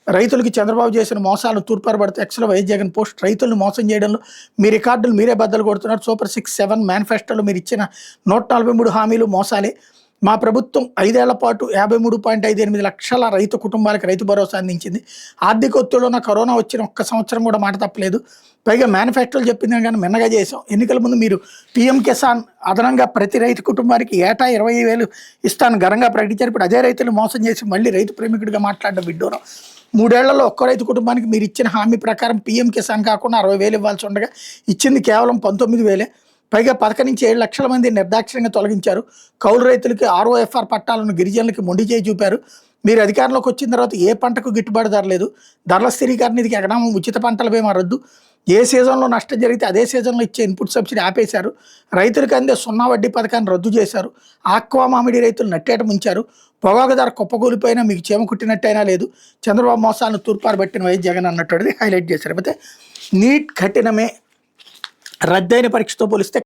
రైతులకి చంద్రబాబు చేసిన మోసాలను తూర్పారబడితే ఎక్స్లో వైఎస్ జగన్ పోస్ట్. రైతులను మోసం చేయడంలో మీ రికార్డులు మీరే బద్దలు కొడుతున్నారు. సూపర్ 6, 7 మేనిఫెస్టోలో మీరు ఇచ్చిన 143 హామీలు మోసాలే. మా ప్రభుత్వం 5 ఏళ్ల పాటు 53.58 లక్షల రైతు కుటుంబాలకు రైతు భరోసా అందించింది. ఆర్థిక ఒత్తిడిలో కరోనా వచ్చిన ఒక్క సంవత్సరం కూడా మాట తప్పలేదు. పైగా మేనిఫెస్టోలు చెప్పింది కానీ మిన్నగా చేసాం. ఎన్నికల ముందు మీరు పీఎం కిసాన్ అదనంగా ప్రతి రైతు కుటుంబానికి ఏటా 20,000 ఇస్తాను ఘనంగా ప్రకటించారు. ఇప్పుడు అదే రైతులు మోసం చేసి మళ్ళీ రైతు ప్రేమికుడిగా మాట్లాడడం విడ్డూరం. 3 ఏళ్లలో ఒక్క రైతు కుటుంబానికి మీరు ఇచ్చిన హామీ ప్రకారం పీఎం కిసాన్ కాకుండా 60,000 ఇవ్వాల్సి ఉండగా ఇచ్చింది కేవలం 19,000. పైగా 10 నుంచి 7 లక్షల మంది నిర్దాక్షిణ్యంగా తొలగించారు. కౌలు రైతులకి ROFR పట్టాలను గిరిజనులకి మొండి చేయి చూపారు. మీరు అధికారంలోకి వచ్చిన తర్వాత ఏ పంటకు గిట్టుబాటు ధర లేదు. ధరల స్థిరీకరణ నిధికి ఎగనామం, ఉచిత పంటల బీమా రద్దు. ఏ సీజన్లో నష్టం జరిగితే అదే సీజన్లో ఇచ్చే ఇన్పుట్ సబ్సిడీ ఆపేశారు. రైతులకు అందే 0 వడ్డీ పథకాన్ని రద్దు చేశారు. ఆక్వా మామిడి రైతులు నట్టేట ముంచారు. పొగాకు ధర కుప్పకూలిపోయినా మీకు చీమ కుట్టినట్టయినా లేదు. చంద్రబాబు మోసాలను తూర్పారబట్టిన వైఎస్ జగన్ అన్నటువంటిది హైలైట్ చేశారు. అయితే నీట్ కఠినమే, రద్దయిన పరీక్షతో పోలిస్తే